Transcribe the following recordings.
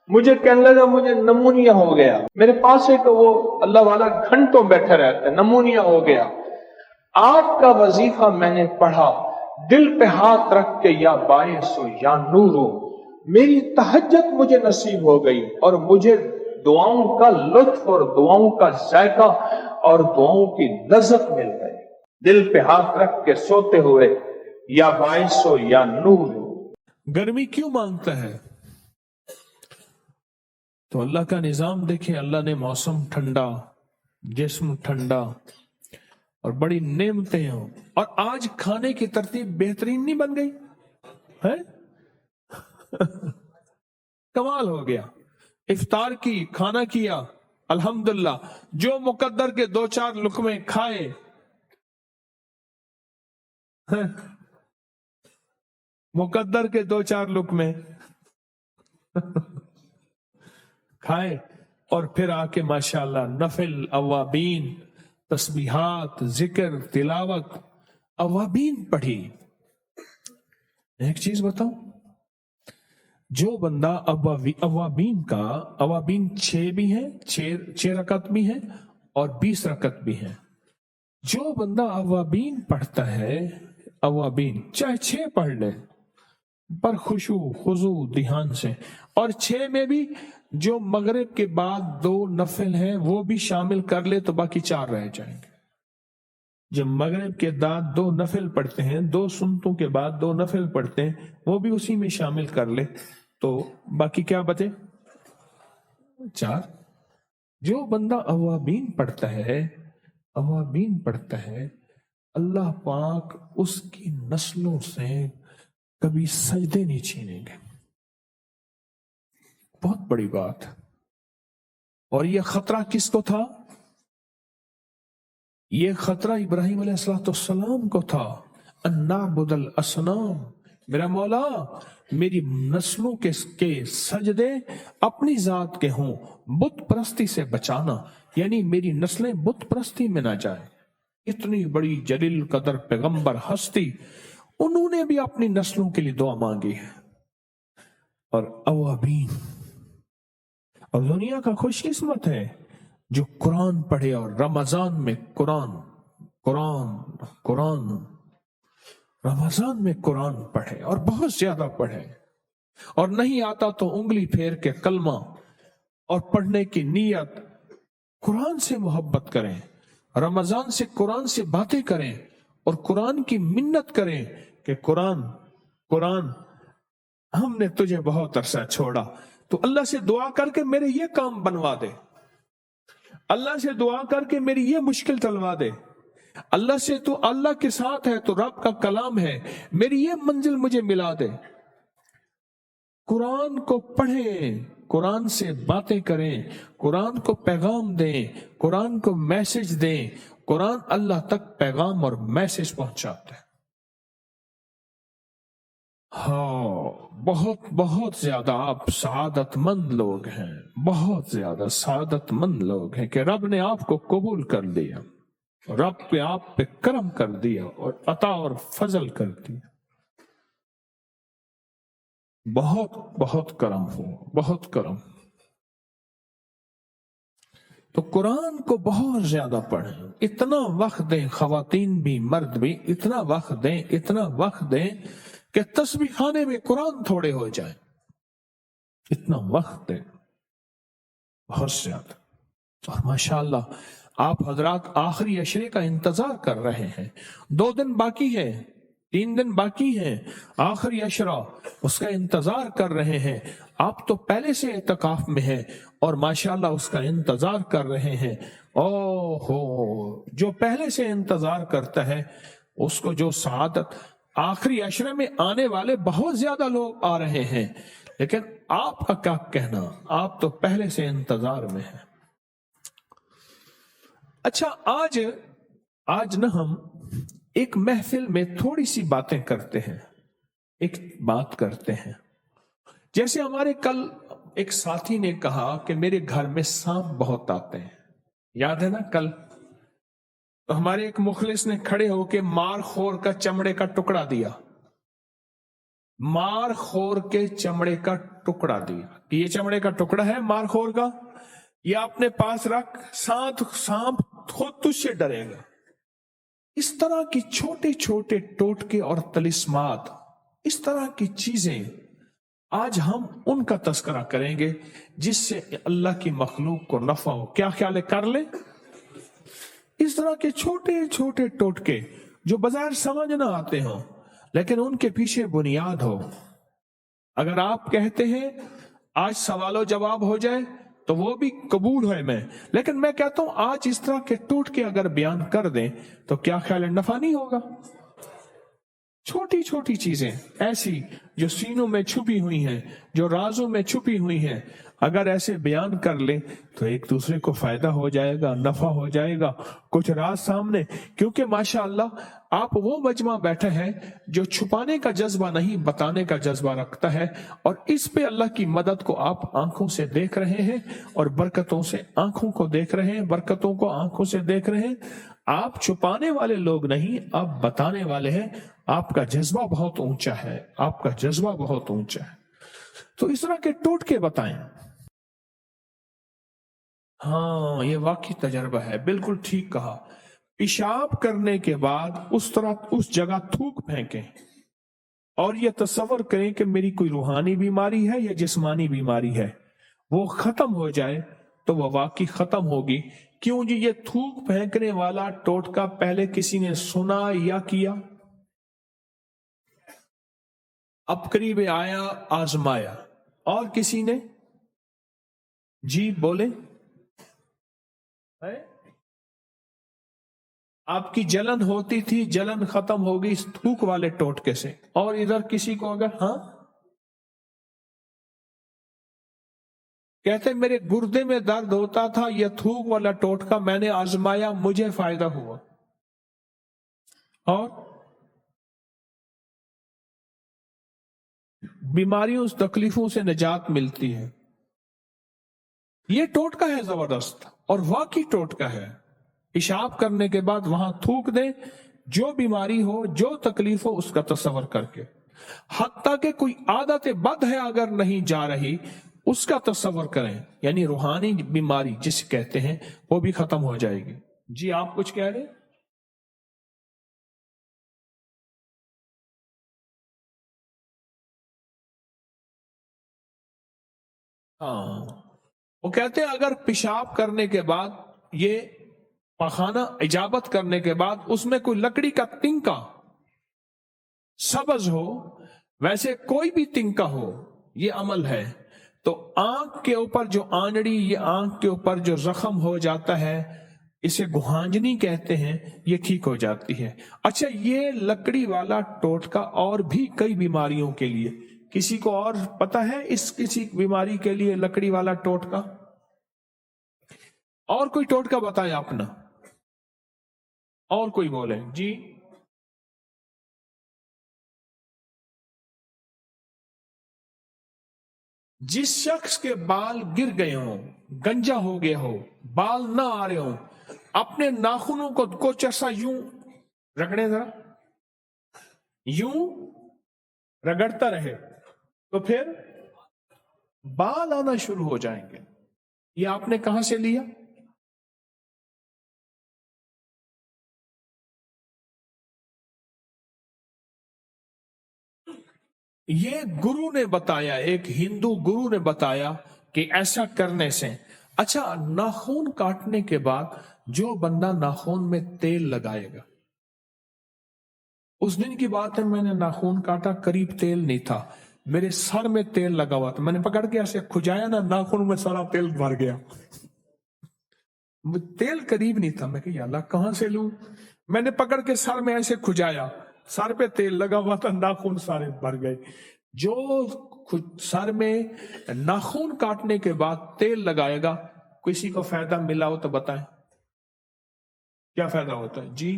مجھے کہنے لگا مجھے نمونیا ہو گیا. میرے پاس ایک وہ اللہ والا گھنٹوں بیٹھا رہتا ہے, نمونیا ہو گیا. آپ کا وظیفہ میں نے پڑھا, دل پہ ہاتھ رکھ کے یا باعث ہو یا نور ہو, میری تہجد مجھے نصیب ہو گئی اور مجھے دعاؤں کا لطف اور دعاؤں کا ذائقہ اور دعاؤں کی لذت مل گئی. دل پہ ہاتھ رکھ کے سوتے ہوئے یا باعث ہو یا نور ہو. گرمی کیوں مانگتا ہے؟ تو اللہ کا نظام دیکھیں, اللہ نے موسم ٹھنڈا, جسم ٹھنڈا اور بڑی نعمتیں ہوں, اور آج کھانے کی ترتیب بہترین نہیں بن گئی ہے؟ کمال ہو گیا. افطار کی, کھانا کیا, الحمدللہ, جو مقدر کے 2-4 لقمے کھائے, مقدر کے 2-4 لقمے کھائے, اور پھر آ کے ماشاءاللہ نفل, اوابین, تسبیحات, ذکر, تلاوت, اوابین پڑھی. ایک چیز بتاؤں, جو بندہ اوابین کا, اوابین 6 بھی ہیں, 6 رکعت بھی ہیں اور 20 رکعت بھی ہیں. جو بندہ اوابین پڑھتا ہے, اوابین چاہے 6 پڑھ لے پر خشوع خضوع دھیان سے, اور 6 میں بھی جو مغرب کے بعد 2 نفل ہیں وہ بھی شامل کر لے تو باقی 4 رہ جائیں گے. جب مغرب کے بعد 2 نفل پڑھتے ہیں, 2 سنتوں کے بعد 2 نفل پڑھتے ہیں, وہ بھی اسی میں شامل کر لے تو باقی کیا بچے؟ 4. جو بندہ اوابین پڑھتا ہے, اوابین پڑھتا ہے, اللہ پاک اس کی نسلوں سے کبھی سجدے نہیں چھینیں گے. بہت بڑی بات. اور یہ خطرہ کس کو تھا؟ یہ خطرہ ابراہیم علیہ السلام کو تھا. ان نعبد الاصنام, میرا مولا میری نسلوں کے سجدے اپنی ذات کے ہوں, بت پرستی سے بچانا, یعنی میری نسلیں بت پرستی میں نہ جائیں. اتنی بڑی جلیل قدر پیغمبر ہستی, انہوں نے بھی اپنی نسلوں کے لیے دعا مانگی ہے. اور اوابین, اور دنیا کا خوش قسمت ہے جو قرآن پڑھے اور رمضان میں قرآن رمضان میں قرآن پڑھے اور بہت زیادہ پڑھے, اور نہیں آتا تو انگلی پھیر کے کلمہ اور پڑھنے کی نیت, قرآن سے محبت کریں, رمضان سے قرآن سے باتیں کریں اور قرآن کی منت کریں کہ قرآن ہم نے تجھے بہت عرصہ چھوڑا, تو اللہ سے دعا کر کے میرے یہ کام بنوا دے, اللہ سے دعا کر کے میری یہ مشکل ٹلوا دے, اللہ سے تو اللہ کے ساتھ ہے تو رب کا کلام ہے, میری یہ منزل مجھے ملا دے. قرآن کو پڑھیں, قرآن سے باتیں کریں, قرآن کو پیغام دیں, قرآن کو میسج دیں. قرآن اللہ تک پیغام اور میسج پہنچاتا ہے. ہاں, بہت بہت زیادہ آپ سعادت مند لوگ ہیں, بہت زیادہ سعادت مند لوگ ہیں کہ رب نے آپ کو قبول کر لیا, رب پہ آپ پہ کرم کر دیا اور عطا اور فضل کر دیا. بہت بہت کرم ہو, بہت کرم. تو قرآن کو بہت زیادہ پڑھیں, اتنا وقت دیں, خواتین بھی مرد بھی, اتنا وقت دیں کہ تسبیح خانے میں قرآن تھوڑے ہو جائیں, اتنا وقت دیں, بہت زیادہ. اور ماشاءاللہ آپ حضرات آخری عشرے کا انتظار کر رہے ہیں, 2 دن باقی ہے, 3 دن باقی ہیں, آخری عشرہ اس کا انتظار کر رہے ہیں. آپ تو پہلے سے اعتکاف میں ہیں اور ماشاءاللہ اس کا انتظار کر رہے ہیں. جو پہلے سے انتظار کرتا ہے اس کو جو سعادت, آخری عشرے میں آنے والے بہت زیادہ لوگ آ رہے ہیں, لیکن آپ کا کیا کہنا, آپ تو پہلے سے انتظار میں ہیں. اچھا, آج نہ ہم ایک محفل میں تھوڑی سی باتیں کرتے ہیں, ایک بات کرتے ہیں. جیسے ہمارے کل ایک ساتھی نے کہا کہ میرے گھر میں سانپ بہت آتے ہیں, یاد ہے نا کل؟ تو ہمارے ایک مخلص نے کھڑے ہو کے مار خور کا چمڑے کا ٹکڑا دیا, मार खोर के चमड़े का टुकड़ा दिया कि ये चमड़े का टुकड़ा है मार खोर का, ये अपने पास रख, सांप खुद तुझसे डरेगा। इस तरह की छोटे छोटे टोटके और तलिस्मात, इस तरह की चीजें आज हम उनका तस्करा करेंगे जिससे अल्लाह की मखलूक को नफा हो। क्या ख्याल है, कर ले? इस तरह के छोटे छोटे टोटके जो बाजार समझ ना आते हो लेकिन उनके पीछे बुनियाद हो। अगर आप कहते हैं आज सवालों जवाब हो जाए तो वो भी कबूल है मैं, लेकिन मैं कहता हूं आज इस तरह के टोटके अगर बयान कर दें तो क्या ख्याल है, नफा नहीं होगा? छोटी छोटी चीजें ऐसी जो सीनों में छुपी हुई हैं, जो राजों में छुपी हुई हैं, अगर ऐसे बयान कर ले तो एक दूसरे को फायदा हो जाएगा, नफा हो जाएगा, कुछ राज सामने। क्योंकि माशाअल्लाह आप वो मजमा बैठे हैं जो छुपाने का जज्बा नहीं बताने का जज्बा रखता है, और इस पे अल्लाह की मदद को आप आंखों से देख रहे हैं और बरकतों से आंखों को देख रहे हैं, बरकतों को आंखों से देख रहे हैं। आप छुपाने वाले लोग नहीं, आप बताने वाले हैं। आपका जज्बा बहुत ऊंचा है, आपका जज्बा बहुत ऊंचा है। तो इस तरह के टोटके बताएं। हाँ, ये वाकई तजर्बा है, बिल्कुल ठीक कहा। पेशाब करने के बाद उस जगह थूक फेंकें और ये तसव्वुर करें कि मेरी कोई रूहानी बीमारी है या जिस्मानी बीमारी है, वो खत्म हो जाए तो वो वाकई खत्म होगी। क्यों जी? ये थूक फेंकने वाला टोटका पहले किसी ने सुना या किया? अब करीब आया, आजमाया, और किसी ने? जी बोले। है? आपकी जलन होती थी, जलन खत्म हो गई इस थूक वाले टोटके से। और इधर किसी को अगर कहते मेरे गुर्दे में दर्द होता था, यह थूक वाला टोटका मैंने आजमाया, मुझे फायदा हुआ। और बीमारियों तकलीफों से निजात मिलती है। ये टोटका है जबरदस्त और वाकई टोटका है। पेशाब करने के बाद वहां थूक दें, जो बीमारी हो, जो तकलीफ हो, उसका तस्वर करके। हत्ता के कोई आदत बद है अगर नहीं जा रही, उसका तस्वर करें, यानी रूहानी बीमारी जिसे कहते हैं वो भी खत्म हो जाएगी। जी आप कुछ कह रहे? हाँ, वो कहते हैं अगर पेशाब करने के बाद, ये पखाना इजाबत करने के बाद उसमें कोई लकड़ी का तिनका सब्ज हो, वैसे कोई भी तिनका हो, ये अमल है, तो आंख के ऊपर जो आंजड़ी, ये आंख के ऊपर जो जख्म हो जाता है, इसे गुहांजनी कहते हैं, ये ठीक हो जाती है। अच्छा, ये लकड़ी वाला टोटका और भी कई बीमारियों के लिए, किसी को और पता है इस किसी बीमारी के लिए लकड़ी वाला टोटका? और कोई टोटका बताएं अपना, और कोई बोले जी। जिस शख्स के बाल गिर गए हों, गंजा हो गया हो, बाल ना आ रहे हों, अपने नाखूनों को चरसा यूं रगड़े, जरा यूं रगड़ता रहे तो फिर बाल आना शुरू हो जाएंगे। ये आपने कहां से लिया? ये गुरु ने बताया, एक हिंदू गुरु ने बताया कि ऐसा करने से। अच्छा, नाखून काटने के बाद जो बंदा नाखून में तेल लगाएगा, उस दिन की बात है, मैंने नाखून काटा, करीब तेल नहीं था, मेरे सर में तेल लगा हुआ था, मैंने पकड़ के ऐसे खुजाया ना, नाखून में सारा तेल भर गया। तेल करीब नहीं था, मैं कहा अल्लाह कहां से लूं? मैंने पकड़ के सर में ऐसे खुजाया, सर पे तेल लगा हुआ था, नाखून सारे भर गए। जो सर में नाखून काटने के बाद तेल लगाएगा, किसी को फायदा मिला हो तो बताएं, क्या फायदा होता है जी?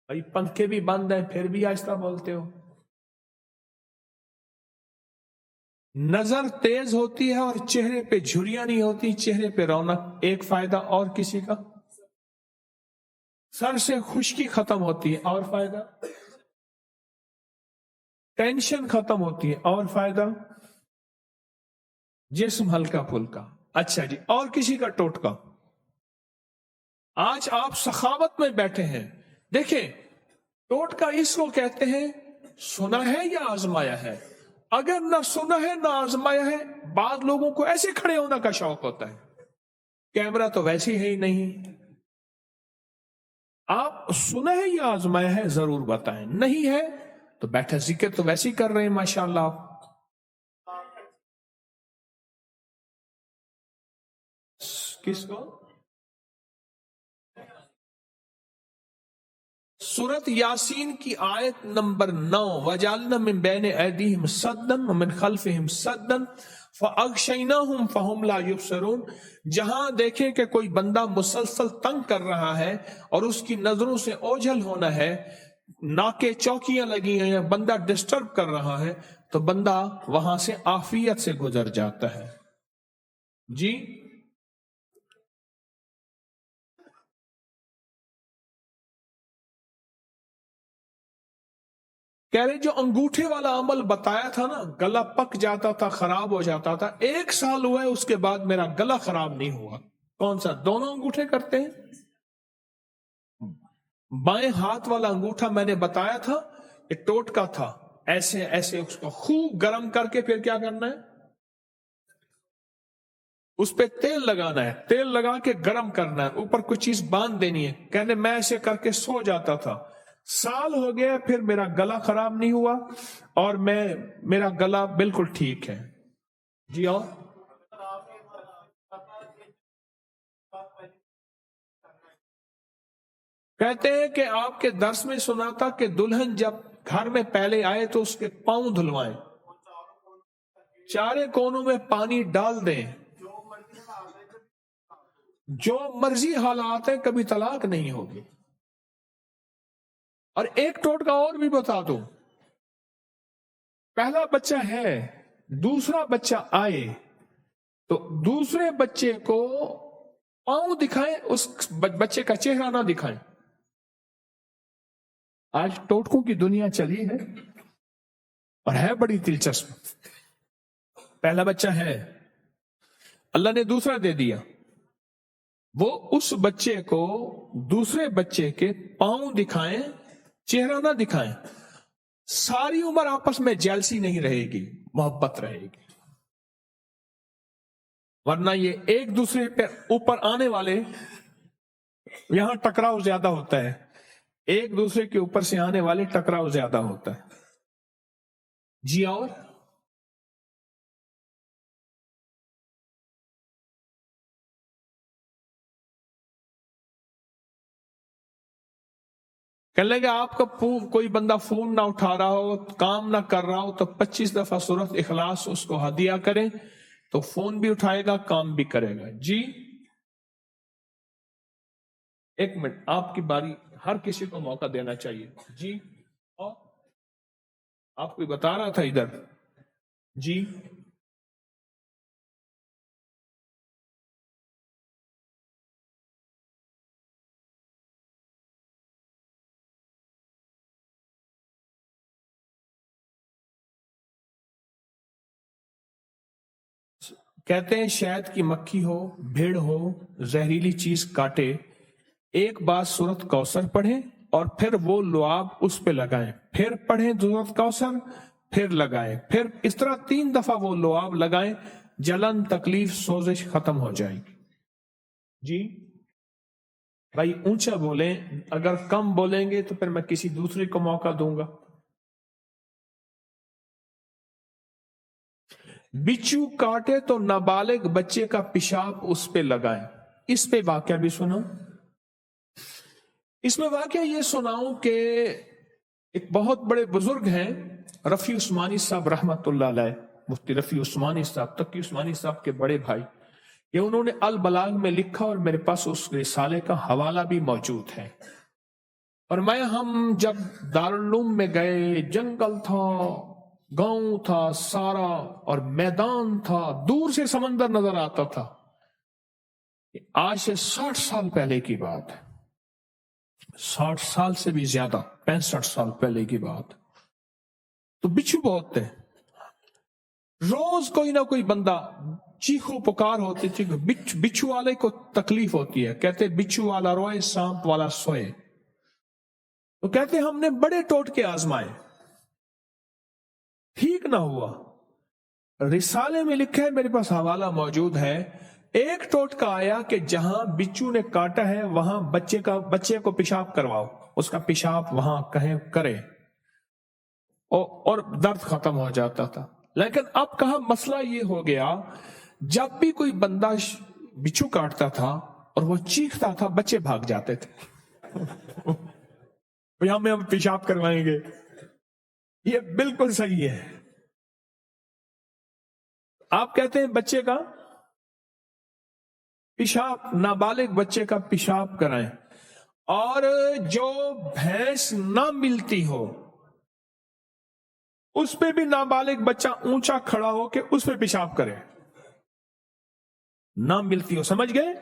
भाई पंखे भी बंद है फिर भी आहिस्ता बोलते हो। नजर तेज होती है और चेहरे पे झुर्रियां नहीं होती, चेहरे पे रौनक। एक फायदा और किसी का? सर से खुश्की खत्म होती है और फायदा, टेंशन खत्म होती है और फायदा, जिस्म हल्का फुल्का। अच्छा जी, और किसी का टोटका? आज आप सखावत में बैठे हैं, देखें टोटका इसको कहते हैं सुना है या आजमाया है। अगर ना सुना है ना आजमाया है, बाद लोगों को ऐसे खड़े होने का शौक होता है, कैमरा तो वैसे ही नहीं। आप सुना है या आजमाया है जरूर बताएं, नहीं है तो बैठे जिक्र तो वैसे ही कर रहे हैं माशाल्लाह आप। किसको? सूरत यासीन की आयत नंबर 9, वजालना मिन बैने ऐदीहिम सद्दन व मिन खल्फिहिम सद्दन फअगशयनाहुम फहुम ला युबसरून। जहां देखें कि कोई बंदा मुसलसल तंग कर रहा है और उसकी नजरों से ओझल होना है, नाके चौकियां लगी हैं, बंदा डिस्टर्ब कर रहा है, तो बंदा वहां से आफियत से गुजर जाता है। जी कह रहे जो अंगूठे वाला अमल बताया था ना, गला पक जाता था, खराब हो जाता था, 1 साल हुआ है उसके बाद मेरा गला खराब नहीं हुआ। कौन सा? दोनों अंगूठे करते हैं। बाएं हाथ वाला अंगूठा मैंने बताया था, ये टोटका था, ऐसे ऐसे उसको खूब गर्म करके फिर क्या करना है, उस पे तेल लगाना है, तेल लगा के गर्म करना है, ऊपर कुछ चीज बांध देनी है। कहने मैं ऐसे करके सो जाता था, साल हो गया फिर मेरा गला खराब नहीं हुआ और मेरा गला बिल्कुल ठीक है। जी और कहते हैं कि आपके दर्स में सुना था कि दुल्हन जब घर में पहले आए तो उसके पांव धुलवाएं, चारे कोनों में पानी डाल दें, जो मर्जी हालात है कभी तलाक नहीं होगी। और एक टोटका और भी बता दूं, पहला बच्चा है, दूसरा बच्चा आए तो दूसरे बच्चे को पांव दिखाएं, उस बच्चे का चेहरा ना दिखाएं। आज टोटकों की दुनिया चली है और है बड़ी दिलचस्प। पहला बच्चा है, अल्लाह ने दूसरा दे दिया, वो उस बच्चे को दूसरे बच्चे के पांव दिखाएं, चेहरा ना दिखाएं। सारी उम्र आपस में जेलसी नहीं रहेगी, मोहब्बत रहेगी। वरना ये एक दूसरे पे ऊपर आने वाले, यहां टकराव ज्यादा होता है, एक दूसरे के ऊपर से आने वाले टकराव ज्यादा होता है। जी और कह लेंगे आपका कोई बंदा फोन ना उठा रहा हो, काम ना कर रहा हो, तो 25 दफा सूरत इखलास उसको हदिया करें, तो फोन भी उठाएगा, काम भी करेगा। जी 1 मिनट, आपकी बारी, हर किसी को मौका देना चाहिए। जी और आप कोई बता रहा था इधर? जी कहते हैं शहद की मक्खी हो, भेड़ हो, जहरीली चीज काटे, एक बार सूरत कौसर पढ़ें और फिर वो लुआब उस पे लगाएं, फिर पढ़ें सूरत कौसर, फिर लगाएं, फिर इस तरह 3 दफा वो लुआब लगाएं, जलन, तकलीफ, सोजिश खत्म हो जाएगी। जी भाई ऊंचा बोलें, अगर कम बोलेंगे तो फिर मैं किसी दूसरे को मौका दूंगा। बिच्छू काटे तो नाबालिग बच्चे का पेशाब उस पे लगाएं। इस पे वाकया भी सुनो। इसमें वाकया ये सुनाऊं कि एक बहुत बड़े बुजुर्ग हैं, रफी उस्मानी साहब रहमतुल्लाह अलैह, मुफ्ती रफी उस्मानी साहब, तकी उस्मानी साहब के बड़े भाई, ये उन्होंने अल बलाग में लिखा और मेरे पास उस रिसाले का हवाला भी मौजूद है। और हम जब दारुल उलूम में गए, जंगल था, गांव था सारा और मैदान था, दूर से समंदर नजर आता था। आज से 60 साल पहले की बात है, 60 साल से भी ज्यादा, 65 साल पहले की बात। तो बिच्छू बहुत थे, रोज कोई ना कोई बंदा चीखो पुकार होती थी। बिच्छू वाले को तकलीफ होती है, कहते बिच्छू वाला रोए सांप वाला सोए। तो कहते हमने बड़े टोटके आजमाए, ठीक ना हुआ। रिसाले में लिखा है, मेरे पास हवाला मौजूद है, एक टोटका आया कि जहां बिच्छू ने काटा है वहां बच्चे को पेशाब करवाओ, उसका पेशाब वहां कहे करे और दर्द खत्म हो जाता था। लेकिन अब कहा मसला ये हो गया, जब भी कोई बंदा बिच्छू काटता था और वो चीखता था, बच्चे भाग जाते थे। यहां में हम पेशाब करवाएंगे। ये बिल्कुल सही है। आप कहते हैं बच्चे का पेशाब, नाबालिग बच्चे का पेशाब कराएं, और जो भैंस ना मिलती हो उस पे भी नाबालिग बच्चा ऊंचा खड़ा हो के उस पे पेशाब करे, ना मिलती हो, समझ गए?